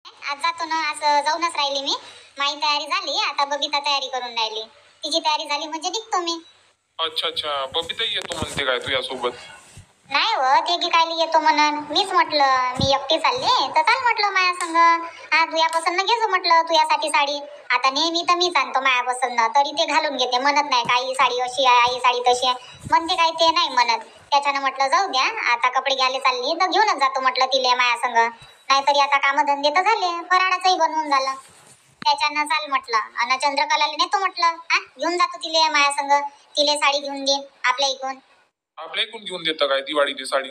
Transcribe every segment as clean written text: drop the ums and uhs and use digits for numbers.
आज जातो ना, आज जाऊनच राहिली मी. माझी तयारी झाली, आता बबिता तयारी करून राहिली. तिची तयारी झाली म्हणजे निघतो मी. अच्छा अच्छा, बबिता येतो म्हणते काय तुझ्यासोबत? नाही हो, ते की काय येतो म्हणून. मीच म्हटलं मी एकटी चालले तर चाल म्हटलं माया संग. हा तुझ्या पसंत घेजो म्हटलं तुझ्यासाठी साडी. आता नेहमी तर मीच आणतो माया पसंत, तरी ते घालून घेते. म्हणत नाही काही साडी अशी आहे, आई साडी तशी आहे म्हणते, काय ते नाही म्हणत. त्याच्यानं म्हटलं जाऊ द्या, आता कपडे घ्यायला चालली तर घेऊनच जातो म्हटलं तिले माया संग. नाहीतरी आता कामधंदे तर झाले, फराळाचंही बनवून झालं. त्याच्यानं चाल म्हटलं. आणि चंद्रकलाला नेतो म्हटलं. हा घेऊन जातो तिले माया संग. तिले साडी घेऊन देईन आपल्या इकडून. आपल्या इकडून घेऊन देतं काय दिवाळीची साडी?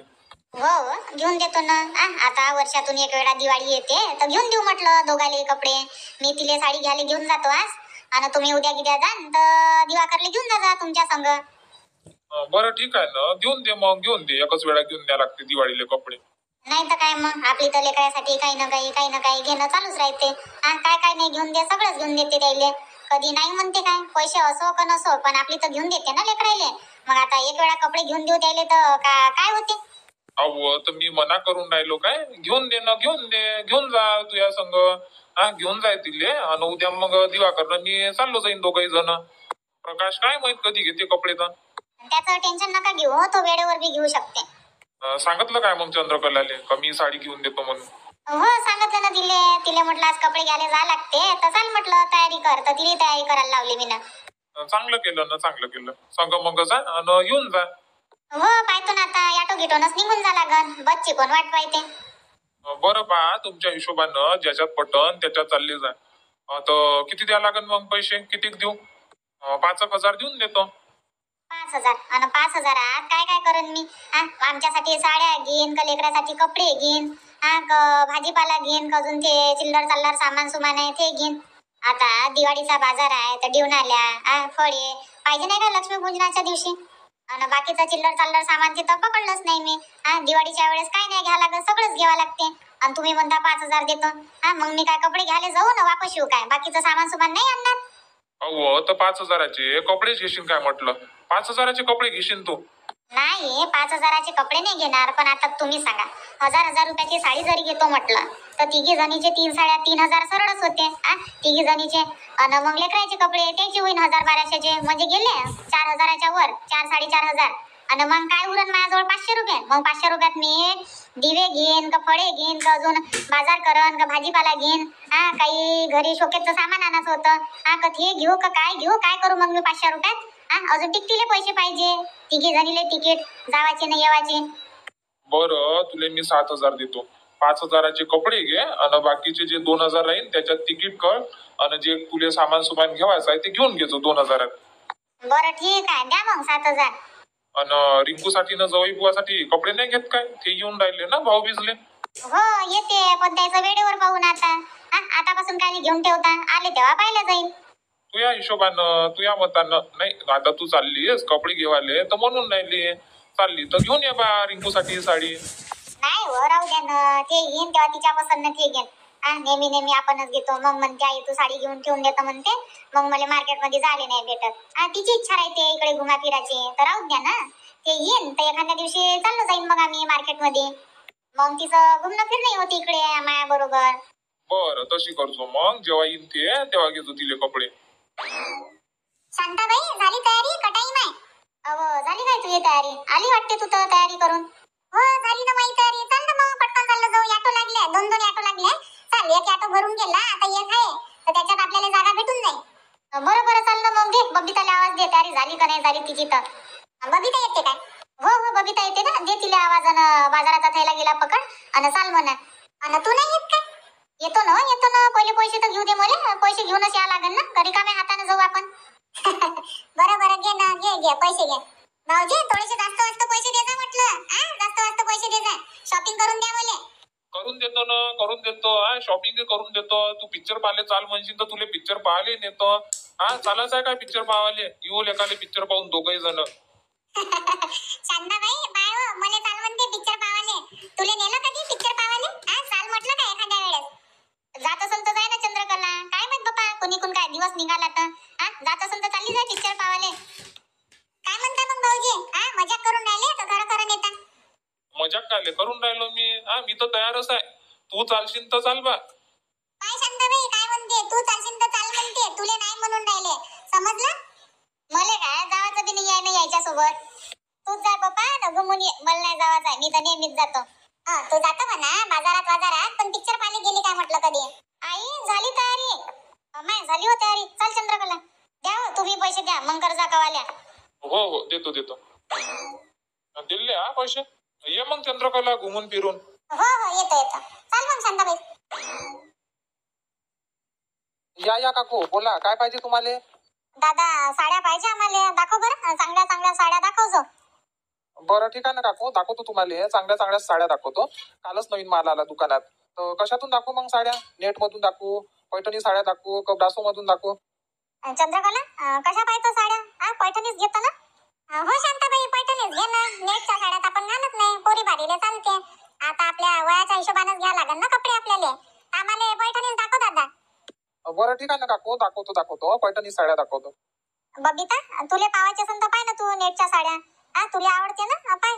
हो हो, घेऊन देतो ना. आता वर्षातून एक वेळा दिवाळी येते तर घेऊन देऊ म्हटलं दोघाले कपडे. मी तिले साडी घ्यायला घेऊन जातो आज. आणि तुम्ही उद्या गिद्या जाण तर दिवाकरले घेऊन जा तुमच्या संग. बरं ठीक आहे ना, घेऊन दे मग, घेऊन दे. एकच वेळा घेऊन द्या लागते दिवाळीले कपडे. नाही तर काय मग, आपली तर लेकरासाठी काही ना काही घेणं चालूच राहते. काय काय नाही घेऊन दे, सगळंच घेऊन देते त्याले. कधी नाही म्हणते काय, पैसे असो का नसो पण आपली तर घेऊन देते ना लेकरायले. मग आता एक वेळा कपडे घेऊन देऊ त्याले तर काय होते. अहो तर मी मना करून राहिलो काय? घेऊन दे ना, घेऊन दे, घेऊन जा तुझ्या संग. घेऊन जाय तिले. आणि उद्या मग दिवाकरनं मी चाललो जाईन दोघही जण. प्रकाश काय माहित कधी घेते कपडे तर. त्याचं टेन्शन नका घेऊ, तो वेळेवर बी घेऊ शकते. सांगितलं काय मग चंद्रकलाले का मी साडी घेऊन देतो म्हणून? हो सांगितलं ना तिले. तिले म्हटलं आज कपडे घ्यायला जा लागते तर चाल म्हटलं तयारी कर, तर तिने तयारी करायला लावली मी ना. चांगलं केलं ना, चांगलं केलं. सांग मग जा आणि येऊन जा. हो पाहतो ना, आता ऑटो गिटोनच निघून जा लागन. बसची कोण वाट पाहते. बरं बा, तुमच्या हिशोबानं ज्याच्यात पटन त्याच्यात चालले जा. तर किती द्या लागन मग पैसे? किती देऊ? 5,000 देऊन देतो. 5,000? आणि 5,000 काय काय करेन मी? आमच्यासाठी साड्या घेईन का लेकरासाठी कपडे घेईन? भाजीपाला घेईन का अजून ते चिल्लर चालणार सामान सुमान आहे ते घेईन? आता दिवाळीचा बाजार आहे तर देऊन आल्या. फळे पाहिजे नाही का लक्ष्मीपूजनाच्या दिवशी? आणि बाकीचं चिल्लर चालणार सामान तिथं पकडलंच नाही मी. दिवाळीच्या वेळेस काय नाही घ्यावं लागत, सगळंच घ्यावं लागते. आणि तुम्ही म्हणता 5,000 देतो. मग मी काय कपडे घ्यायला जाऊ ना वापस येऊ काय? बाकीचं सामान सुमान नाही आणणार. अहो तर 5,000चे कपडेच घेशील काय म्हटलं? 5,000चे कपडे घेशील तू? नाही 5,000चे कपडे नाही घेणार, पण आता तुम्ही सांगा, 1,000 रुपयाची साडी जरी घेतो म्हटलं तर तिघी जणीचे 3 साड्या 3,000 सरळच होते. तिघी जणीचे. आणि मग लेकराचे कपडे त्याचे होईन 1,000-1,200चे, म्हणजे गेले 4,000च्या वर, 4,500-4,000. आणि मग काय उरण माझ्याजवळ 500 रुपये. मग 500 रुपयात मी दिवे घेईन का फळे घेईन का अजून बाजार करन का भाजीपाला घेईन? काही घरी शोकेचं सामान आणायचं होतं. का ते घेऊ का काय घेऊ, काय करू मग मी 500 रुपयात? अजून तिकीटले पैसे पाहिजे, तिघी जणीले तिकीट जावाचे ना येवाचे. बरं तुले मी 7,000 देतो. 5,000चे कपडे घे आणि बाकीचे जे 2,000 राहील त्याच्यात तिकीट कर. आणि जे तुले सामान सुमान घेवायचं आहे ते घेऊन घेतो 2,000. बरं ठीक आहे, द्या मग 7,000. आणि रिंकूसाठी ना जवळ बुवासाठी कपडे नाही घेत काय? ते येऊन राहिले ना भाऊ बिजले. हो येते, पण त्याचं वेळेवर पाहून आता. आतापासून काय घेऊन ठेवता, आले तेव्हा पाहिलं जाईल. तुझ्या हिशोबानं तुझ्या मतानं नाही. आता तू चाललीस कपडे घेवाले तर म्हणून राहिली. चालली तर घेऊन ये बा रिंकूसाठी साडी. नाही हो राहू द्या ना, ते घेईन तेव्हा तिच्या पसंत ते घेईन. नेहमी नेहमी आपणच घेतो. मग म्हणते आई तू साडी घेऊन ठेवून देतो म्हणते. मग मला मार्केटमध्ये झाले नाही भेटत. तिची इच्छा राहते इकडे घुमा फिरायची, तर राहू द्या ना. ते येईन तर एखाद्या दिवशी चाललो जाईन मग आम्ही मार्केटमध्ये. मग तिचं घुमणं फिरणं होती इकडे माया बरोबर. बरं तशी करतो मग, जेव्हा येईन ते तेव्हा घेतो तिले कपडे. शांताबाई झाली तयारी का टाइम आहे? अहो झाली काय तुझी तयारी? आली वाटते तू तर तयारी करून. हो झाली ना माझी तयारी. चाल ना मग पटकन चाललं जाऊ. ऑटो लागले, 2-2 ऑटो लागले. चाल, एक ऑटो भरून गेला, आता एक आहे तर त्याच्यात आपल्याला जागा भेटून जाईल. बरं बरं चाल ना मग. घे बबिताला आवाज दे, तयारी झाली का नाही झाली तिची तर. बबिता येते काय? हो हो बबिता येते ना, दे तिला आवाजानं. बाजाराचा थैला गेला पकड आणि चाल म्हणा. आणि तू नाही येत काय? येतो ना येतो ना, पहिले पैसे तर घेऊ दे मला. पैसे घेऊनच या लागेल ना, का रिकाम्या हाताने जाऊ आपण? बरं बरं घे ना, घे पैसे घे. भाऊजी थोडेसे जास्त वाजता पैसे दे जा म्हटलं. जास्त वाजता पैसे दे जा, शॉपिंग करून द्या मला. करून देतो ना, करून देतो. शॉपिंग करून देतो. तू पिक्चर पाहायला चाल म्हणशील तर तुले पिक्चर पाहायला नेतो. चालायचं आहे काय पिक्चर पाहायला? येऊ एकाले पिक्चर पाहून दोघही जण. शांताबाई बाय हो, मला चाल म्हणते पिक्चर पाहायला. तुले नेलं कधी पिक्चर पाहायला? चाल म्हटलं का एखाद्या वेळेस? जात असेल तर जाय ना चंद्रकला. काय माहित बापा कोणी कोण काय दिवस निघाला तर. जात असेल तर चालली जाय पिक्चर पाहायला. काय म्हणता मग भाऊजी? मजाक करून राहिले तर खरं खरं नेता? मजाक काय करून राहिलो मी? मी तर तयारच आहे. तू चालशील तर चाल बा. तू चालशील तर चाल म्हणते, तुले नाही म्हणून राहिले, समजलं? मले काय जावाचं बी नाही आहे ना यायच्या सोबत. तूच जाय पप्पा न घुमून ये, मला नाही जावाचं आहे, मी तर नेहमीच जातो. तू जातो म्हणा बाजारात, पण पिक्चर पाहायला गेली काय म्हटलं कधी? आई झाली तयारी? माय झाली हो तयारी. चल चंद्रकला, द्या हो, तुम्ही पैसे द्या मग कर्जा कवाल्या. हो हो देतो दिले पैसे. ये मग चंद्रकला घुमून फिरून. हो येतो. चल मग शांताबाई. या काकू बोला, काय पाहिजे तुम्हाला? दादा साड्या पाहिजे आम्हाला, दाखव बरं, चांगल्या चांगल्या साड्या दाखव जो. बरं ठीक आहे ना काकू, दाखवतो तुम्हाला चांगल्या साड्या दाखवतो. कालच नवीन माल आला दुकानात. तर कशातून दाखवू मग साड्या? नेट मधून दाखवू, पैठणी साड्या दाखवू, ब्रासो मधून दाखवू? चंद्रकला कशा पाहिजे साड्या? पैठणीच घेतो ना? हो शांताबाई पैठणीच घे ना, नेटच्या साड्यात आपण घालत नाही, पोरी भारीले चालते. आता आपल्या वयाच्या हिशोबानेच घ्या लागेल ना कपडे आपल्याला. आम्हाला पैठणीच दाखव दादा. बरं ठीक आहे ना काकू, दाखवतो पैठणी साड्या दाखवतो. बबिता तुले पावायचे असेल तर पाय ना तू नेटच्या साड्या. तुला आवडते ना, पाय.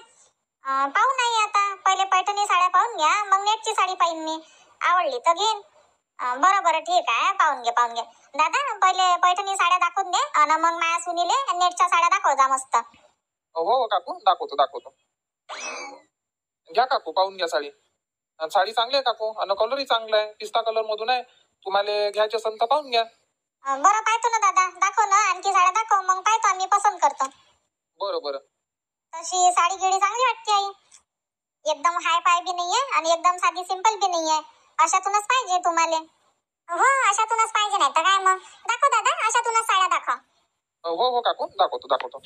पाहू नाही आता, पहिले पैठणी साड्या पाहून घ्या, मग नेटची साडी पाहिन मी, आवडली तर घेईन. बरं ठीक आहे, पाहून घे. दादा पहिले पैठणी साड्या दाखवून दे आणि मग माया सुनीले नेटच्या साड्या दाखव जा मस्त. हो काकू दाखवतो. घ्या काकू, पाहून घ्या साडी. साडी चांगली आहे काकू आणि कलरही चांगला आहे, पिस्ता कलर मधून आहे. तुम्हाला घ्यायचे असेल तर पाहून घ्या. बरं पाहतो ना दादा, दाखव ना आणखी साड्या दाखव, मग पाहतो आम्ही, पसंत करतो. बरं तशी साडी गिडी चांगली वाटते आई, एकदम हाय फाय बी नाहीये आणि एकदम साधी सिंपल बी नाहीये, अशातूनच पाहिजे तुम्हाला. हो अशातूनच पाहिजे, नाही तर काय मग. दाखव दादा, अशातूनच साड्या दाखव. हो काकू दाखवतो.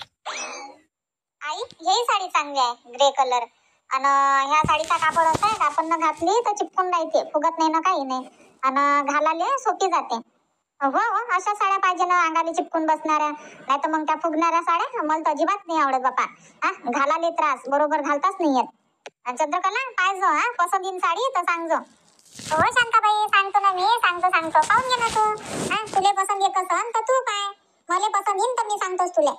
आई ही साडी चांगली आहे, ग्रे कलर, आणि ह्या साडीचा कापड असा आहे, आपण घातली तर चिपकून राहते, फुगत नाही ना काही नाही, आणि घालायला सोपी जाते. हो अशा साड्या पाहिजे ना, अंगाला चिपकून बसणाऱ्या, नाही तर मग त्या फुगणाऱ्या साड्या मला तर अजिबात नाही आवडत बापा. घालाले त्रास, बरोबर घालताच नाही येत. चंद्रकला पाहिजे पसंतीन साडी तर सांगजो. हो शांताबाई सांगतो ना मी, सांगतो पाहून घे ना तू. तुले पसंत येत असन तर तू पाय, मला पसंत येईन तर मी सांगतोस तुले.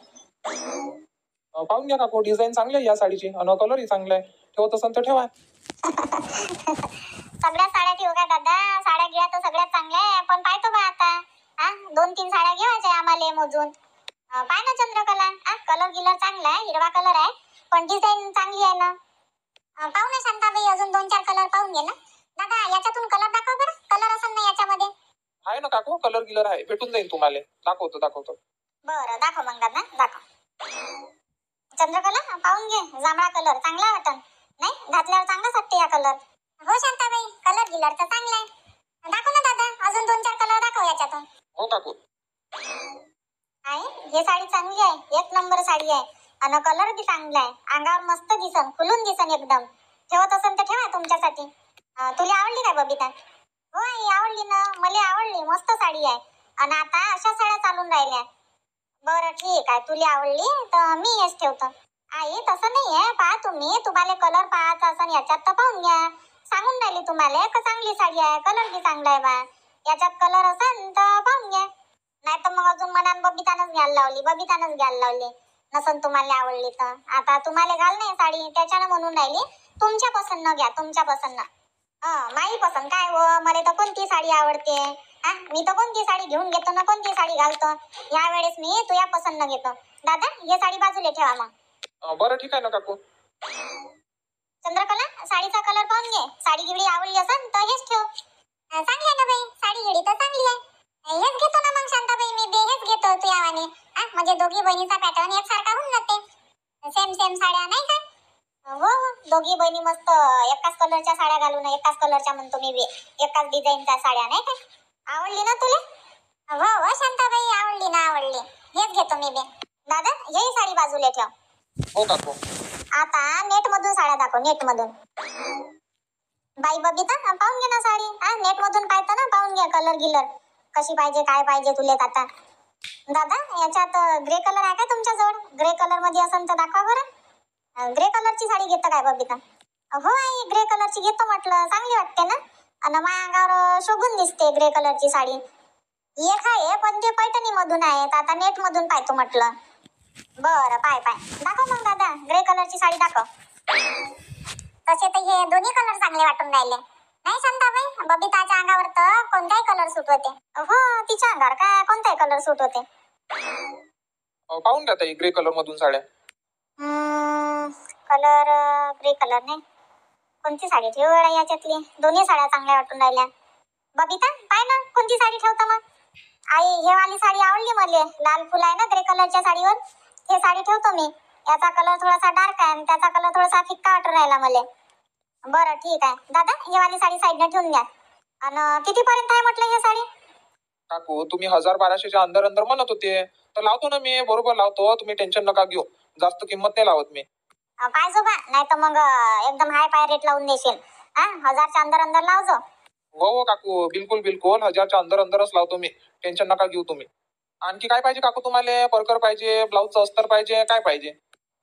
पाहून घ्या काकू, डिझाईन चांगली आहे या साडीची आणि कलरही चांगला आहे. ठेवत असेल तर ठेवा. सगळ्या साड्या ठेवू का दादा? साड्या घ्या तर सगळ्यात चांगल्या आहे, पण पाहतो बा आता. 2-3 साड्या घ्यायच्या आम्हाला मोजून. पाय ना चंद्रकला, कलर गिलर चांगला आहे, हिरवा कलर आहे, पण डिझाईन चांगली आहे ना. पाहू ना शांताबाई, अजून 2-4 कलर पाहून घे ना. दादा याच्यातून कलर दाखव बरं, कलर असेल ना याच्यामध्ये? आहे ना काकू, कलर गिलर आहे, भेटून जाईल तुम्हाला. दाखवतो. बरं दाखव मग दादा, दाखव. चंद्रकला पाहून घे, जांभळा कलर चांगला वाटन नाही, घातल्यावर चांगलाच वाटते हा कलर. हो शांताबाई कलर गिलर तर चांगला आहे, दाखव ना दादा, अजून 2-4 कलर दाखव याच्यातून. हो काकू. आई ही साडी चांगली आहे, 1 नंबर साडी आहे, आणि कलर बी चांगला आहे, अंगावर मस्त दिसन, खुलून दिसन एकदम. ठेवत असेल तर ठेवा तुमच्यासाठी. तुला आवडली काय बबिता? हो आई आवडली ना, मला आवडली, मस्त साडी आहे, आणि आता अशा साड्या चालून राहिल्या. बरं ठीक आहे, तुला आवडली तर मी हेच ठेवतो. आई तसं नाही आहे, पहा तुम्हाला कलर पाहायचा असेल याच्यात तर पाहून घ्या. सांगून राहिली तुम्हाला का चांगली साडी आहे, कलर बी चांगला आहे बा, याच्यात कलर असेल तर पाहून घ्या. नाही तर मग अजून मनान बबितानच घ्यायला लावली, नसन तुम्हाला आवडली तर. आता तुम्हाला घाल नाही साडी, त्याच्यानं म्हणून राहिली तुमच्या पसंत न घ्या, तुमच्या पसंत. माई पसंत काय हो, मला तर कोणती साडी आवडते, मी तर कोणती साडी घेऊन घेतो ना, कोणती साडी घालतो, या वेळेस मी तुझ्या पसंत न घेतो. दादा हे साडी बाजूला ठेवा मग. बरं ठीक आहे ना काकू. चंद्रकला साडीचा कलर पाहून घे, साडी गिडी आवडली असेल तर हेच ठेव. चांगली आहे ना बाई, साडी गिडी तर चांगली आहे, हेच घेतो ना मग शांताबाई, मी बे हेच घेतो तू यावाने. म्हणजे दोघी बहिणीचा पॅटर्न एकसारखा होऊन जाते, सेम साड्या नाही काय. हो दोघी बहिणी मस्त एकाच कलरच्या साड्या घालून, एकाच कलरच्या म्हणतो मी बी, एकाच डिझाईनच्या साड्या नाही काय. आवडली ना तुला? हो शांताबाई आवडली, हेच घेतो मी बी. दादा ही साडी बाजूला ठेव. हो काकू. आता नेट मधून साड्या दाखव, नेट मधून. बाई बबिता पाहून घे ना साडी, नेट मधून पाहतो ना, पाहून घे कलर गिलर कशी पाहिजे, काय पाहिजे तुले आता. दादा याच्यात ग्रे कलर आहे का तुमच्याजवळ? ग्रे कलर मध्ये असेल तर दाखवा बरं. ग्रे कलरची साडी घेतो काय बबिता? हो आई ग्रे कलरची घेतो म्हटलं, चांगली वाटते ना, आणि माझ्या अंगावर शोभून दिसते ग्रे कलरची साडी. एक आहे पण ते पैठणी मधून आहे, आता नेट मधून पाहतो म्हटलं. बरं पाय दाखव मग दादा, ग्रे कलरची साडी दाखव. तसे तर हे दोन्ही कलर चांगले वाटून राहिले नाही शांताबाई, बबिताच्या अंगावर तर कोणताही कलर सूट होते. हो, तिच्या अंगावर काय कोणताही कलर सूट होते. पाहून घ्या ताई ग्रे कलर मधून साड्या. कलर ग्रे कलर नाही. कोणती साडी ठेवू गड्या याच्यातली? दोन्ही साड्या चांगल्या वाटून राहिल्या. बबिता पाय ना कोणती साडी ठेवता मग. आई हे वाली साडी आवडली मला. लाल फुल आहे ना ग्रे कलरच्या साडीवर. हे साडी ठेवतो मी. याचा कलर थोडासा डार्क आहे आणि त्याचा कलर थोडासा फिक्का वाटून राहिला मला. बरं ठीक आहे दादा, ही वाली साडी साईडने ठेवून द्या. आणि कितीपर्यंत आहे म्हटलं ही साडी? काकू तुम्ही 1200-1200च्या अंदर अंदर म्हणत होते तर लावतो ना मी, बरोबर लावतो. तुम्ही टेन्शन नका घेऊ, जास्त किंमत नाही लावत मी. काय जोबा, नाही तर मग एकदम हाय पाय रेट लावून देशील. 1000च्या अंदर अंदर लावजो. हो काकू, बिलकुल बिलकुल 1000च्या अंदर अंदरच लावतो मी, टेन्शन नका घेऊ तुम्ही. आणखी काय पाहिजे काकू तुम्हाला? परकर पाहिजे, ब्लाऊजचं अस्तर पाहिजे, काय पाहिजे?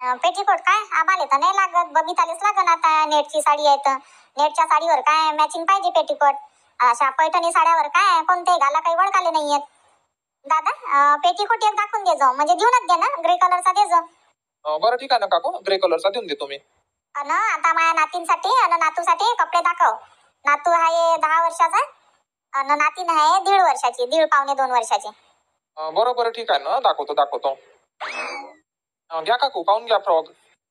पेटीकोट काय आम्हाला तर नाही लागत, बबितालेच लागन. आता नेटची साडी आहे तर नेटच्या साडीवर काय मॅचिंग पाहिजे पेटीकोट. अशा पैठणी साड्यावर काय कोणते घाला काही वळकाले नाहीयेत. दादा पेटीकोट एक दाखवून दे जो, म्हणजे देऊनच दे ना, ग्रे कलरचा दे जो. बरं ठीक आहे ना काकू, ग्रे कलरचा देऊन देतो मी. आता माझ्या नातींसाठी आणि नातूसाठी कपडे दाखव. नातू आहे 10 वर्षाचा आणि नातीन आहे 1.5 वर्षाची, 1.5 पावणे 2 वर्षाची. बरं ठीक आहे ना, दाखवतो. घ्या काकू, पाहून घ्या फ्रॉक.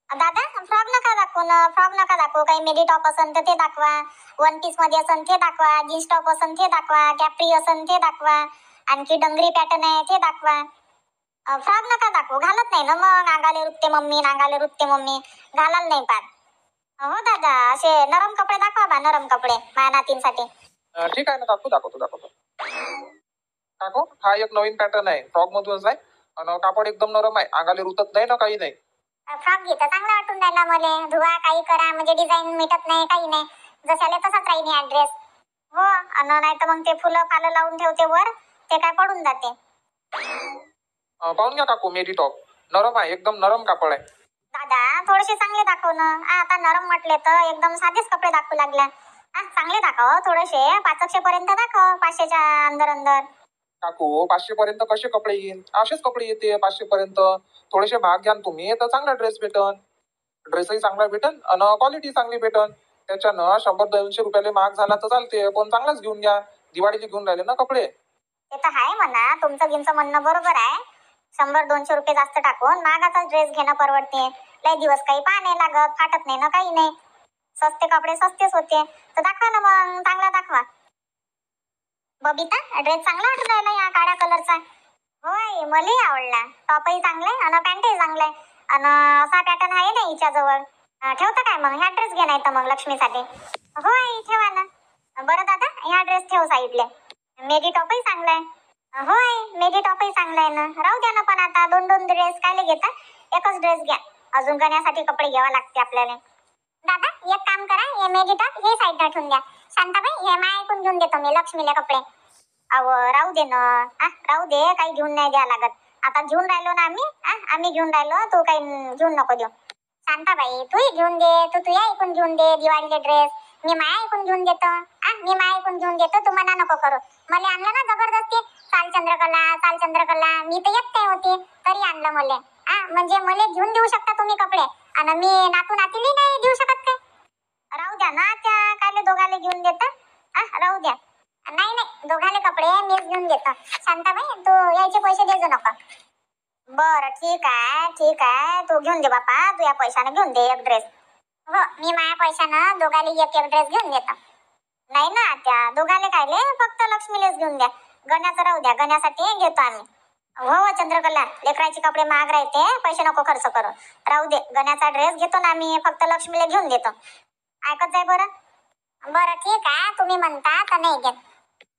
दादा फ्रॉक नका दाखवू ना, फ्रॉक नका दाखवू. काही मेडी टॉप असन तर ते दाखवा, वन पीस मध्ये असन ते दाखवा, जीन्स टॉप असन ते दाखवा, कॅप्री असन ते दाखवा, आणखी डंगरी पॅटर्न आहे ते दाखवा. फ्रॉक नका दाखवू, घालत नाही ना मग. अंगाले रुतते मम्मी, घालाल नाही पार. हो दादा, असे नरम कपडे दाखवा बा, नरम कपडे माझ्या नातींसाठी. ठीक आहे ना काकू, दाखवतो. काकू हा एक नवीन पॅटर्न आहे, फ्रॉक मधूनच आहे आणि कापड एकदम नरम आहे, अंगाले रुतत नाही ना, काही नाही. फ्रॉक घेता चांगला वाटून राहिला मला. धुवा काही करा म्हणजे डिझाईन मिटत नाही, काही नाही, जशाले तसाच राहील हा ड्रेस. हो, आणि नाही तर मग ते फुलं फालं लावून ठेवते वर, ते काय पडून जाते. पाहून घ्या काकू, मेडी टॉप नरम आहे, एकदम नरम कापड आहे. दादा थोडेसे चांगले दाखव ना. आता नरम म्हटले तर एकदम साधेच कपडे दाखवू लागल्या. चांगले दाखव थोडेसे, 500 पर्यंत दाखव, 500च्या अंदर अंदर. काकू 500 पर्यंत कसे कपडे येईल? असेच कपडे येते 500 पर्यंत. थोडेसे महाग घ्यान तुम्ही तर चांगला ड्रेस भेटन, ड्रेसही चांगला भेटन आणि क्वालिटी चांगली भेटन. त्याच्यानं 100-200 रुपयाले महाग झाला तर चालते, पण चांगलाच घेऊन घ्या. दिवाळीचे घेऊन राहिले ना कपडे. ते तर आहे म्हणा, तुमचं गिंचं म्हणणं बरोबर आहे. 100-200 रुपये जास्त टाकून महागाचा ड्रेस घेणं परवडते. लय दिवस काही पहा नाही लागत, फाटत नाही ना, काही नाही. सस्ते कपडे सस्तेच होते. तर दाखवा ना मग, चांगला दाखवा. बबिता ड्रेस चांगला वाटून राहिला या काळ्या कलरचा. होय मलाही आवडला. टॉपही चांगला आहे आणि पॅन्टही चांगला आहे आणि असा पॅटर्न आहे ना हिच्याजवळ. ठेवता काय मग? ह्या ड्रेस घे नाही तर मग लक्ष्मीसाठी. होय ठेवा ना. बरं दादा ह्या ड्रेस ठेव साईडले. मेडी टॉपही चांगला आहे. होय मेडी टॉपही चांगला आहे ना, राहू द्या ना. पण आता 2-2 ड्रेस कायले घेता, एकच ड्रेस घ्या. अजून गण्यासाठी कपडे घ्यावा लागते आपल्याला. दादा एक काम करा, हे मेडी टॉप हे साईडला ठेवून द्या. शांताबाई हे माय ऐकून घेऊन देतो मी लक्ष्मीला कपडे. अव राहू दे ना, राहू दे, काही घेऊन नाही द्या लागत. आता घेऊन राहिलो ना आम्ही घेऊन राहिलो, तू काही घेऊन नको देऊ. शांताबाई तूही घेऊन दे, तू तुझ्या ऐकून घेऊन दे दिवाळीचे ड्रेस. मी माया ऐकून घेऊन देतो. मी माया ऐकून घेऊन देतो, तू मना नको करू. मला आणलं ना जबरदस्ती, चाल चंद्रकला, मी तर एकटे होती तरी आणलं मला. म्हणजे मला घेऊन देऊ शकता तुम्ही कपडे आणि मी नातू नातीला नाही देऊ शकत काय? राहू द्या ना, त्या कायले दोघाले घेऊन देता. राहू द्या. नाही दोघाले कपडे मीच घेऊन देतो. शांताबाई तू यायचे पैसे देजो नका. बरं ठीक आहे, तू घेऊन दे बापा, तू या पैशाने घेऊन दे एक ड्रेस. हो मी माझ्या पैशानं दोघाले एक ड्रेस घेऊन देतो. नाही ना त्या दोघाले कायले, फक्त लक्ष्मीलाच घेऊन द्या. गण्याचं राहू द्या, गण्यासाठी घेतो आम्ही. हो चंद्रकला, लेकराचे कपडे महाग राहते, पैसे नको खर्च करू. राहू दे, गण्याचा ड्रेस घेतो ना आम्ही, फक्त लक्ष्मीला घेऊन देतो. ऐकत जाय बरं. बरं ठीक आहे, तुम्ही म्हणता तर नाही घेत.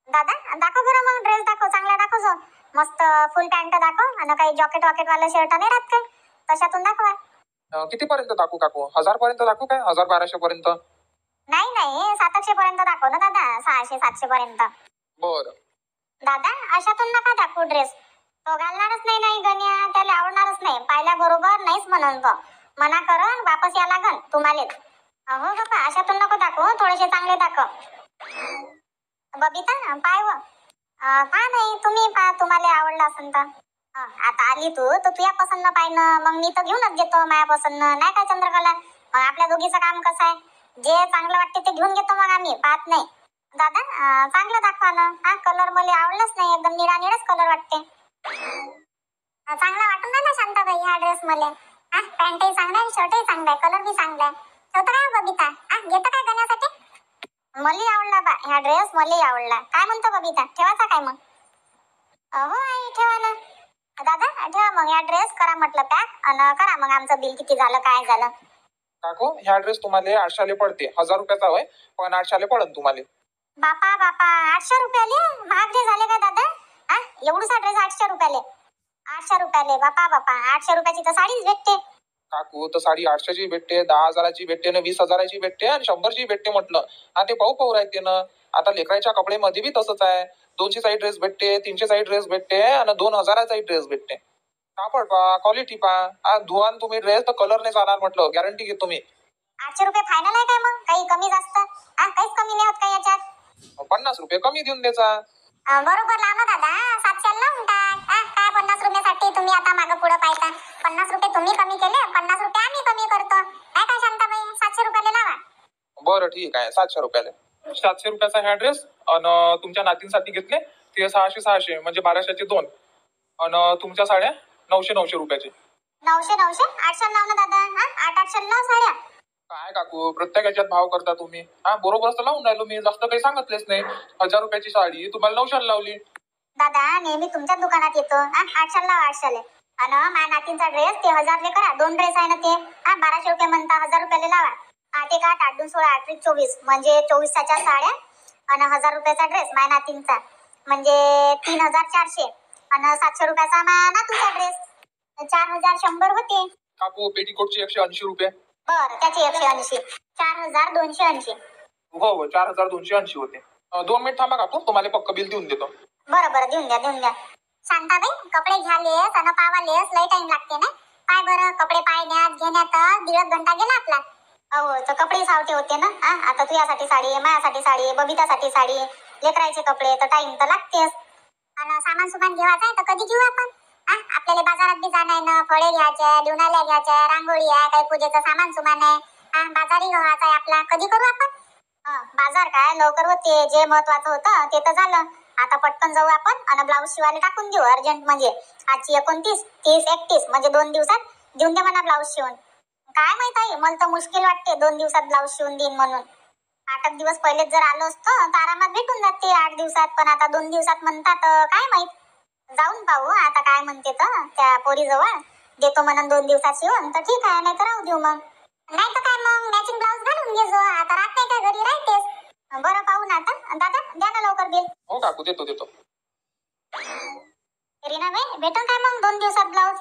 दादा दाखव बरं मग ड्रेस, दाखव चांगला दाखव जो. मस्त फुल पॅन्ट दाखव आणि काही जॉकेट वॉकेट वाला शर्ट नाही राहत काय, तशातून दाखवा. किती पर्यंत दाखवू काकू? 1000 पर्यंत दाखवू काय? 1200 पर्यंत? नाही 700 पर्यंत दाखव ना दादा, 600-700 पर्यंत. बरं दादा अशातून नका दाखवू ड्रेस. तो घालणारच नाही गण्या, त्याला आवडणारच नाही. पाहिल्या बरोबर नाहीच म्हणून तो मना करून वापस या लागन तुम्हाला. हो बापा अशातून नको दाखवू, थोडेसे चांगले दाखव. बबिता पाय व पहा नाही, तुम्ही पहा, तुम्हाला आवडलं असेल तर. आता आली तू तर तुझ्या पसंत पाहिनं, मग मी तर घेऊनच देतो माझ्या पसंत, नाही काय चंद्रकला? मग आपल्या दोघीचं काम कसं आहे, जे चांगलं वाटते ते घेऊन घेतो मग आम्ही, पाहत नाही. दादा चांगलं दाखवा ना. हा कलर मला आवडलाच नाही, एकदम निळा निळाच कलर वाटते. चांगला वाटून राहिला शांताबाई हा ड्रेस मला. हा पॅन्टही चांगला आहे, शर्टही चांगला आहे, कलर बी चांगला आहे. ठेवता काय हो बबिता? हा घेतं काय गण्यासाठी? मलाही आवडला बा ह्या ड्रेस, मलाही आवडला. काय म्हणतो बबिता, ठेवायचा काय मग? हो आई ठेवा ना. दादा ठेवा मग या ड्रेस, करा म्हटलं पॅक आणि करा मग आमचं बिल किती झालं काय झालं. काकू ह्या ड्रेस तुम्हाला 800 पडते. 1000 रुपयाचा होय, पण 800 पडन तुम्हाला. बापा बापा 800 रुपयाले महाग जे झाले का दादा? हा एवढूसा ड्रेस 800 रुपयाले? 800 रुपयाले बापा बापा, 800 रुपयाची तर साडीच भेटते. काकू तर साडी 800ची भेटते, 10,000ची भेटते ना, 20,000ची भेटते आणि 100ची भेटते म्हटलं. हा ते पाहू राहते ना. आता लेकराच्या कपड्यामध्ये बी तसंच आहे. 200चा ड्रेस भेटते, 300चा ड्रेस भेटते आणि 2000चा ड्रेस भेटते. कापड पा, क्वालिटी पा. आज धुवान तुम्ही ड्रेस तर कलर नाही जाणार म्हटलं, गॅरंटी घेतो मी. 800 रुपये फायनल आहे काय मग? काही कमी जास्त? हा काहीच कमी नाही होत का याच्यात? 50 रुपये कमी देऊन द्यायचा. बरोबर लावा दादा, 700 लावून टाक. हा काय 50 रुपयासाठी तुम्ही आता मागं पुढं पाहता? 50 रुपये तुम्ही कमी केले, 50 रुपये आम्ही कमी करतो. काय शांताबाई, 700 रुपयाला लावा. बरं ठीक आहे, 700 रुपयाला. 700 रुपयाचा हा ड्रेस आणि तुमच्या नातींसाठी घेतले ते 600 म्हणजे 1200चे 2. आणि तुमच्या साड्या 900 रुपयाचे. 900 800 लाव ना दादा. हा 800 लाव साड्या. काय काकू प्रत्येक याच्यात भाव करता तुम्ही? हा बरोबरच तर लावून राहिलो मी, जास्त काही सांगितलेच नाही. 1000 रुपयाची साडी तुम्हाला 900 लावली. दादा नेहमी तुमच्या दुकानात येतो. हा 800 लाव 800. आणि माझ्या नातींचा ड्रेस ते 1000 ले करा. 2 ड्रेस आहे ना ते. हा 1200 रुपये म्हणता, 1000 रुपयाला लावा. 8 1 8 8 2 16 8 1 24 म्हणजे 24च्या साड्या आणि 1000 रुपयाचा ड्रेस माझ्या नातींचा म्हणजे 3400. आणि 700 रुपयाचा माझ्या नातूचा ड्रेस 4100 होते. काकू पेटीकोटची 180 रुपये. बर त्याचे 180, 4280. हो 4280 होते. 2 मिनिट थांबा काकू, तुम्हाला पक्क बिल देऊन देतो. बरं बरं देऊन द्या. शांताबाई कपडे घ्यालेस आणि पावालेस लय टाइम लागते ना. काय बरं कपडे पाहण्यात घेण्यात 1.5 घंटा गेला आपला. अहो तर कपडे सावटे होते ना. आता तुझ्यासाठी साडी, माझ्यासाठी साडी, बबितासाठी साडी, लेकरायचे कपडे तर टाइम तर लागतेच. आणि सामान सुमान घेवायचं आहे तर कधी घेऊ आपण? आपल्याला बाजारात बी जाणं आहे ना, फळे घ्यायच्या, लिवणाल्या घ्यायच्या, रांगोळी आहे, काही पूजेचं सामान सुमान आहे. बाजारही घ्यायचा आहे आपला, कधी करू आपण? बाजार काय लवकर होते, जे महत्वाचं होतं ते तर झालं. आता पटकन जाऊ आपण आणि ब्लाऊज शिवायला टाकून देऊ अर्जंट. म्हणजे आजची 29, 30, 31 म्हणजे 2 दिवसात देऊन दे मला ब्लाऊज शिवून. काय माहित आहे, मला तर मुश्किल वाटते 2 दिवसात ब्लाऊज शिवून देईन म्हणून. 8 दिवस पहिलेच जर आलो असतो तर आरामात भेटून जाते 8 दिवसात. पण आता 2 दिवसात म्हणतात, काय माहित. जाऊन पाहू आता काय म्हणते तर त्या पोरीजवळ. देतो म्हणून 2 दिवसात शिवून तर ठीक आहे, नाही तर राहू देऊ मग. नाही तर काय मग मॅचिंग ब्लाऊज घालून घे जो. आता राहत नाही काय घरी, राहतेस. बरं पाहू ना आता. दादा द्या ना लवकर बिल. हो काकू देतो. रीनाबाई भेटून काय मग 2 दिवसात ब्लाऊज?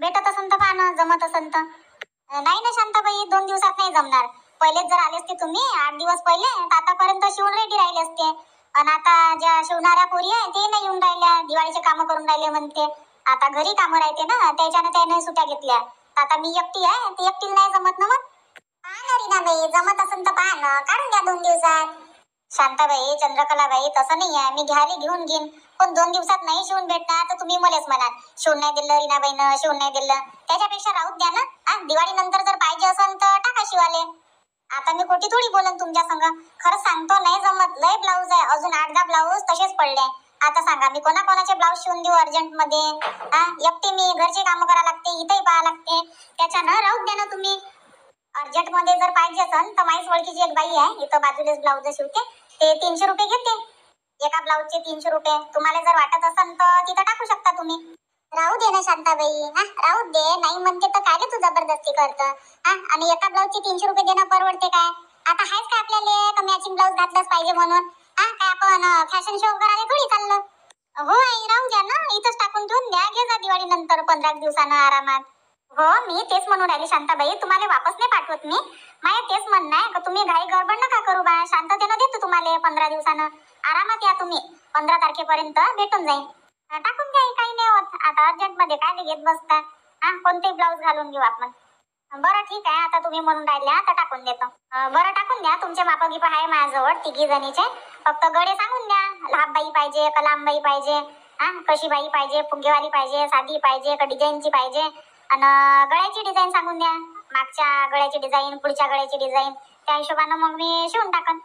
भेटत असन तर पहा ना, जमत असन तर. नाही ना शांताबाई 2 दिवसात नाही जमणार. पहिलेच जर आले असते तुम्ही 8 दिवस पहिले तर आतापर्यंत शिवून रेडी राहिले असते. पण आता ज्या शिवणाऱ्या पोरी आहे ते नाही येऊन राहिल्या, दिवाळीचे कामं करून राहिले म्हणते. आता घरी कामं राहते ना, त्याने सुट्या घेतल्या. आता मी एकटी आहे, ती एकटी नाही जमत ना मग. पहा ना रीनाबाई, जमत असन तर पहा ना, काढून द्या 2 दिवसात. शांताबाई चंद्रकलाबाई तसं नाही आहे, मी घ्यायला घेऊन घेईन. पण 2 दिवसात नाही शिवून भेटणार तर तुम्ही मलाच म्हणाल शिवून नाही दिलं रीनाबाईनं, शिवून नाही दिलं. त्याच्यापेक्षा राहूच द्या ना. दिवाळी नंतर जर पाहिजे असेल तर टाका शिवाले. आता मी खोटी थोडी बोलन तुमच्या संग. खरं सांगतो नाही जमत. लय ब्लाऊज आहे, अजून 8-10 ब्लाऊज तसेच पडले. आता सांगा मी कोणाकोणाचे ब्लाऊज शिवून देऊ अर्जंट मध्ये? एकटी मी घरचे कामं करा लागते, इथेही पाहा लागते. त्याच्यानं राहूच द्या ना तुम्ही. अर्जंट मध्ये जर पाहिजे असेल तर माझी ओळखीची एक बाई आहे इथं बाजूलाच ब्लाऊज शिवते, ते 300 रुपये घेते. एका ब्लाऊजचे 300 रुपये. तुम्हाला जर वाटत असेल तर तिथं टाकू शकता तुम्ही. राहू दे ना शांताबाई, राहू दे. नाही म्हणते तर काय तू जबरदस्ती करतं? आणि एका ब्लाऊजचे 300 रुपये देणं परवडते काय? आता आहेच का आपल्याला मॅचिंग ब्लाऊज घातलंच पाहिजे म्हणून? काय आपण फॅशन शो करायला थोडी चाललो? हो आई राहू द्या ना, इथंच टाकून ठेवून द्या. घे जा दिवाळी नंतर 15 दिवसानं आरामात. हो मी तेच म्हणून राहिली शांताबाई, तुम्हाला वापस नाही पाठवत मी. माझे तेच म्हणणं आहे का तुम्ही घाई गडबड नका करू बा. शांततेनं देतो तुम्हाला 15 दिवसानं. आरामात या तुम्ही. 15 तारखेपर्यंत भेटून जाईल. टाकून द्या, काही नाही होत. आता अर्जंट मध्ये काय घेत बसता? कोणते ब्लाऊज घालून घेऊ आपण. बरं ठीक आहे, आता तुम्ही म्हणून राहिल्या तर टाकून देतो. बरं टाकून द्या. तुमचे मापगीप आहे माझ्याजवळ 3 जणीचे. फक्त गडे सांगून द्या, लाभबाई पाहिजे का लांबबाई पाहिजे, कशी बाई पाहिजे, फुगेवाली पाहिजे, साधी पाहिजे का डिझाईनची पाहिजे. आणि गळ्याची डिझाईन सांगून द्या. मागच्या गळ्याची डिझाईन, पुढच्या गळ्याची डिझाईन, त्या हिशोबानं मग मी शिवून टाकन.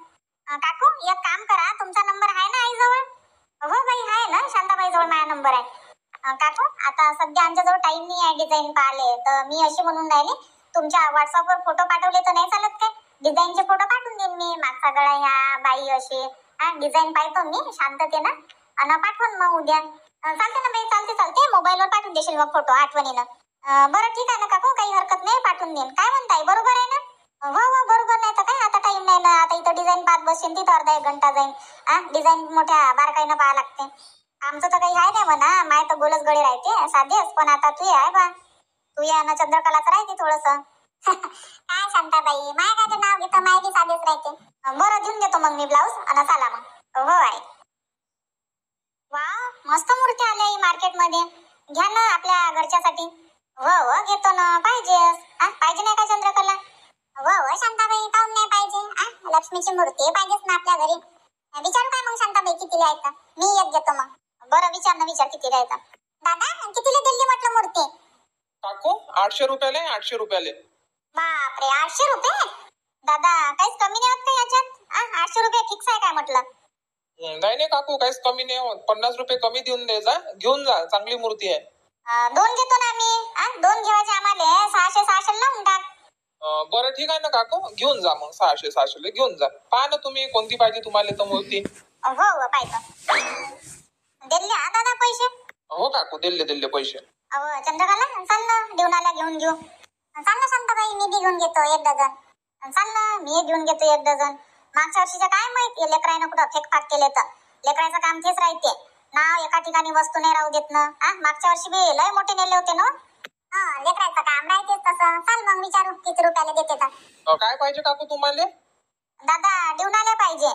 काकू एक काम करा, तुमचा नंबर आहे ना आईजवळ? हो बाई आहे ना, शांताबाई जवळ माझा नंबर आहे. काकू आता सध्या आमच्याजवळ टाइम नाही आहे डिझाईन पाहिले, तर मी अशी म्हणून राहिली, तुमच्या व्हॉट्सअपवर फोटो पाठवले तर नाही चालत काय? डिझाईनचे फोटो पाठवून देईन मी, मागचा गळा ह्या बाई अशी डिझाईन पाहतो मी शांततेनं आणि पाठवून मग उद्या. चालते ना बाई, चालते चालते, मोबाईलवर पाठवून देशील मग फोटो आठवणीनं. बरं ठीक आहे ना काकू, काही हरकत नाही, पाठवून देईन. काय म्हणताय, बरोबर आहे ना? हो हो बरोबर, नाही तर काय, आता टाइम नाही ना, आता इथं डिझाईन पाहत बसेन तिथं अर्धा एक घंटा जाईन. डिझाईन मोठ्या बारकाईनं पाहा लागते. आमचं तर काही आहे नाही म्हणा, माय तर गोलच गळे राहते साधेच, पण आता तू आहे बा, तू या ना चंद्रकलाच राहते थोडस. काय शांताबाई, माय काय नाव घेतं, माय बी साधेच राहते. बरं देऊन देतो मग मी ब्लाऊज आणि चला मग. हो आहे. वा मस्त मूर्ती आल्या मार्केटमध्ये, घ्या ना आपल्या घरच्यासाठी. हो हो घेतो ना, पाहिजे पाहिजे नाही का चंद्रकला? हो हो शांताबाई, काऊन नाही पाहिजे, लक्ष्मीची मूर्ती पाहिजेच ना आपल्या घरी. विचारू काय मग शांताबाई कितीला आहे? मी एक घेतो मग. बरं विचार ना, विचार कितीला आहे. दादा कितीला दिली म्हटलं मूर्ती? काकू 800 रुपयाला आहे, 800 रुपयाला. बापरे 800 रुपये? दादा काहीच कमी नाही होत का याच्यात? 800 रुपये फिक्स आहे काय म्हटलं? नाही नाही काकू, काहीच कमी नाही होत. 50 रुपये कमी देऊन दे जा, घेऊन जा, चांगली मूर्ती आहे. दोन घेतो ना आम्ही, दोन घेवायचे आम्हाला, 600 लावून टाक. बरं ठीक आहे ना काकू, घेऊन जा मग, 600 घेऊन जा. पहा ना तुम्ही कोणती पाहिजे तुम्हाला तर मूर्ती. हो हो पाहिजे. दिले दादा पैसे? हो काकू, दिले पैसे. अहो चंद्रकला चाल ना, देवनाला घेऊन घेऊ. चाल ना शांताबाई, मी बी घेऊन घेतो 1 डझन. चाल ना, मी घेऊन घेतो 1 डझन. मागच्या वर्षीचं काय माहिती, लेकरानं कुठं फेकफाक केले तर. लेकराचं काम तेच राहते, नाव एका ठिकाणी वस्तू नाही राहू देत ना. मागच्या वर्षी बी लय मोठे नेले होते ना. लेकराचं काम राहतेच तसं. चाल मग विचारू किती रुपयाला देते तर. काय पाहिजे काकू तुम्हाला? दादा देवनाला पाहिजे.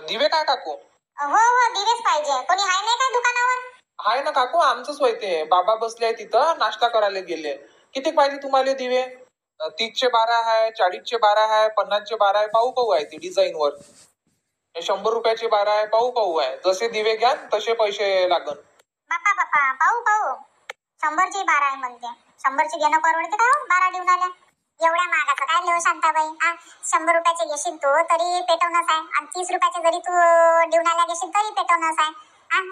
दिवे काय काकू? हो हो दिवेच पाहिजे. कोणी आहे नाही काय दुकानावर? आहे ना काकू, आमचंच होय ते. बाबा बसले आहे तिथं, नाश्ता करायला गेले. किती पाहिजे तुम्हाला दिवे? 30चे 12 आहे, 40चे 12 आहे, 50चे 12 आहे, पाहू आहे ती डिझाईन वर. 100 रुपयाचे 12 आहे, पाहू आहे. जसे दिवे घ्या तसे पैसे लागन. बापा बापा, पाहू 100ची 12 आहे म्हणते. 100ची घेणं परवडते का 12 देऊन आल्या? एवढ्या महागाचं काय लिहू शांताबाई? 100 रुपयाचे घेशील तू तरी पेटवणंच आहे, आणि 30 रुपयाचे जरी तू देऊन आल्या घेशील तरी पेटवणंच आहे.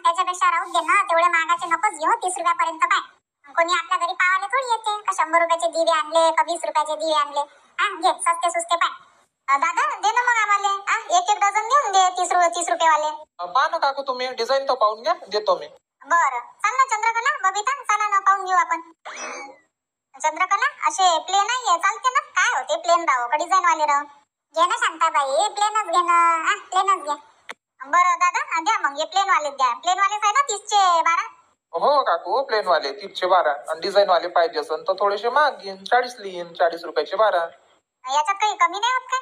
त्याच्यापेक्षा राहू दे ना, तेवढे महागाचे नकोच घेऊ. 30 रुपयापर्यंत काय कोणी आपल्या घरी पावाले थोडी येते का 100 रुपयाचे दिवे आणले का 20 रुपयाचे दिवे आणले. घे सस्ते सुस्ते पाय. दादा दे ना मग आम्हाला, एक डझन देऊन दे 30 रुपये वाले. पहा ना काकू, तुम्ही डिझाईन तर पाहून घ्या, देतो मी. बरं चाल ना चंद्रकला, बबिता चला ना, पाहून घेऊ आपण. चंद्रकला असे प्लेन नाहीये, चालते ना? काय होते प्लेन राहो का डिझाईन वाले राहो? घे ना शांताबाई, प्लेनच घे ना, प्लेनच घे. बरं दादा द्या मग, हे प्लेन वाले द्या. प्लेन वाले आहे ना 30चे 12? हो काकू, प्लेन वाले 30चे 12, आणि डिझाईन वाले पाहिजे असेल तर थोडेसे महाग घेईन, 40 लिहीन, 40 रुपयाचे 12. याच्यात काही कमी नाही होत का?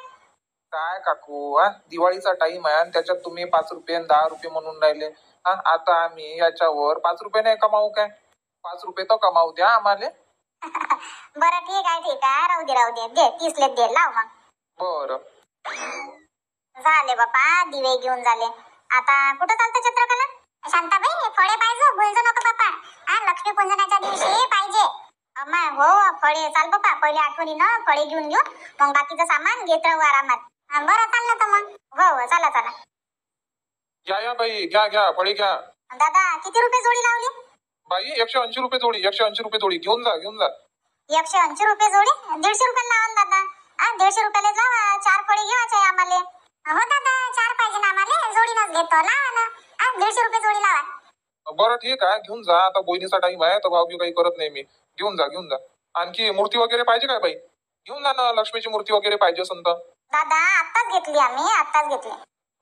काय काकू, दिवाळीचा टाइम आहे आणि त्याच्यात तुम्ही 5 रुपये आणि 10 रुपये म्हणून राहिले. आता आम्ही याच्यावर 5 रुपये नाही कमावू काय? 5 रुपये तर कमावू द्या आम्हाला. बरं ठीक आहे, राहू दे दे 30 ले दे, लाव मग. बरं झाले बापा, दिवे घेऊन झाले. आता कुठं चालतं चंद्रकला? शांताबाई फळे पाहिजे, भुलजो नको बापा. लक्ष्मी पूजनाच्या दिवशी पाहिजे. हो फळे चाल बापा, पहिले आठवणीनं फळे घेऊन घेऊ, मग बाकीचं सामान घेत राहू आरामात. बरं चाललं तर मग. हो चला. घ्या बाई, घ्या फळे घ्या. दादा किती रुपये जोडी लावली? बाई 180 रुपये जोडी, 180 रुपये जोडी. घेऊन जा 180 रुपये जोडी? 150 रुपयाला लावा ना दादा. 150 रुपयाला लावा, 4 फळे घ्यायचे आहे आम्हाला. हो दादा 4 पाहिजे ना आम्हाला, जोडीनच घेतो, लावा ना. 150 रुपये जोडी लावा. बरं ठीक आहे, घेऊन जा. आता बोईनीचा टाइम आहे तर भाव काही करत नाही मी. घेऊन जा. आणखी मूर्ती वगैरे पाहिजे काय बाई? घेऊन जा ना, लक्ष्मीची मूर्ती वगैरे पाहिजे असेल तर. दादा आत्ताच घेतली आम्ही.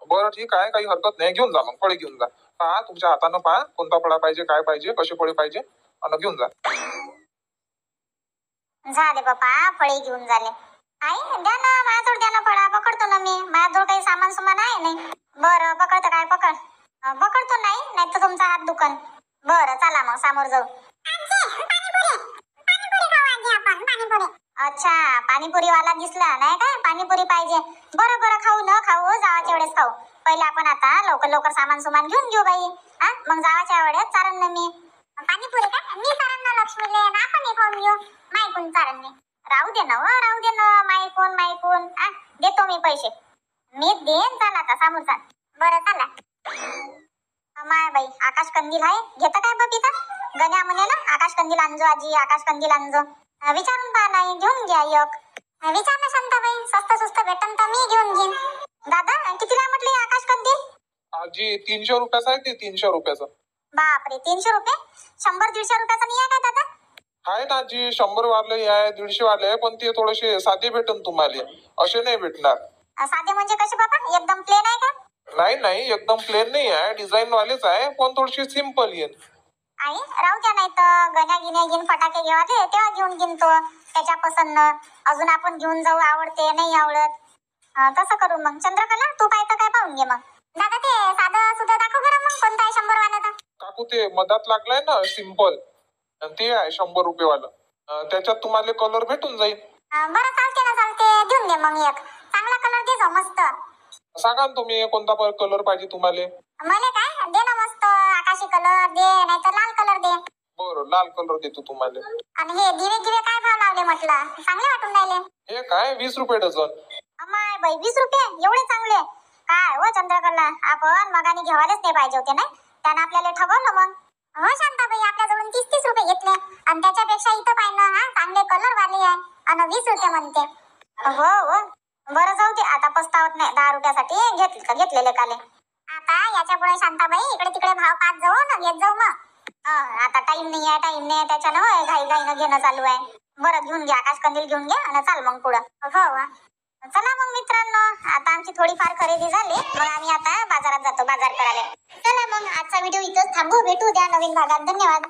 बरं ठीक आहे, काही हरकत नाही. घेऊन जा मग, फळे घेऊन जा. पहा तुमच्या हातानं, पहा कोणता फळा पाहिजे, काय पाहिजे, कसे फळे पाहिजे, आणि घेऊन जा. झाले बापा, फळे घेऊन झाले. आई द्या ना, माझ्याजवळ द्या ना फळा, पकडतो ना मी. माझ्याजवळ काही सामान सुमान आहे नाही. बरं पकडतो काय? पकडतो नाही तर तुमचा हात दुखन. बरं चला मग समोर जाऊ. अच्छा पाणीपुरी वाला दिसला नाही काय? पाणीपुरी पाहिजे. बरं खाऊ न खाऊ, जावाच्या वेळेस खाऊ. पहिले आपण आता लवकर सामान सुमान घेऊन घेऊ बाई. मग जावाच्या वेळेस चारण ना मी. पाणीपुरी का मी चारण ना लक्ष्मीले, आपण खाऊन घेऊ. मायकून चारण मी. राहू दे ना मायकून. देतो मी पैसे. मी देन, चाल आता समोर चाल. बरं चला. माय बाई आकाश कंदील आहे, घेतं काय बबिता? गण्या म्हणे ना आकाश कंदील आणजो आजी, आकाश कंदील आणजो. विचारून पहा, नाही घेऊन घ्या एक. विचार ना शांताबाई, स्वस्त सुस्त भेटन तर मी घेऊन घेईन. दादा कितीला म्हटले हे आकाश कंदील? आजी 300 रुपयाचा आहे ते, 300 रुपयाचा. बापरे 300 रुपये? 100-150 रुपयाचा नाही आहे का दादा? आहे ना आजी, 100 वाले आहे, 150 वाले आहे, पण ते थोडेसे साधे भेटन तुम्हाला, असे नाही भेटणार. साधे म्हणजे कसे बाबा, एकदम प्लेन आहे का? नाही नाही, एकदम प्लेन नाही आहे, डिझाईन वालेच आहे, पण थोडीशी सिम्पल येईल. आई राहू द्या, नाही तर गण्या गिन्या घेऊन फटाके घेवा दे, तेव्हा घेऊन घेईन तो त्याच्या पसंत. अजून आपण घेऊन जाऊ, आवडते नाही आवडत. तसं करू मग. चंद्रकला तू काय तर काय पाहून घे मग. दादा ते साधं सुद्धा दाखव बरं मग, कोणतं आहे 100 वाला? काकू ते मधात लागलाय ना सिम्पल, ते आहे 100 रुपये वाला. त्याच्यात तुम्हाला कलर भेटून जाईल. बरं चालते ना, चालते. देऊन दे मग एक चांगला कलर दे जा, मस्त. सांगा ना तुम्ही कोणता कलर पाहिजे तुम्हाला. मला काय दे ना, मस्त आकाशी कलर दे, नाही तर लाल कलर दे. बरं लाल कलर देतो तुम्हाला. आणि हे दिवे गिवे काय भाव लावले म्हटलं, चांगले वाटून राहिले. हे काय 20 रुपये डझन. अमाय बाई 20 रुपये एवढे चांगले? काय हो चंद्रकला, आपण मगाने घेवायलाच नाही पाहिजे होते ना, त्यानं आपल्याला ठगवलं मग. हो शांताबाई, आपल्याजवळून 30-30 रुपये घेतले आणि त्याच्यापेक्षा इथं पाहिलं हा चांगले कलर वाले आहे आणि 20 रुपये म्हणते. हो हो बरं जाऊ दे, आता पस्तावत नाही, 10 रुपयासाठी घेतलेले काले. आता याच्या पुढे शांताबाई इकडे तिकडे भाव पाच जाऊ ना, घेत जाऊ मग. आता टाइम नाही आहे त्याच्यानं घाईनं घेणं चालू आहे. बरं घेऊन घ्या, आकाश कंदील घेऊन घ्या आणि चाल मग पुढं. हो चला मग मित्रांनो, आता आमची थोडीफार खरेदी झाली, मग आम्ही आता बाजारात जातो बाजार करायला. चला मग आजचा व्हिडिओ इथंच थांबू, भेटू द्या नवीन भागात. धन्यवाद.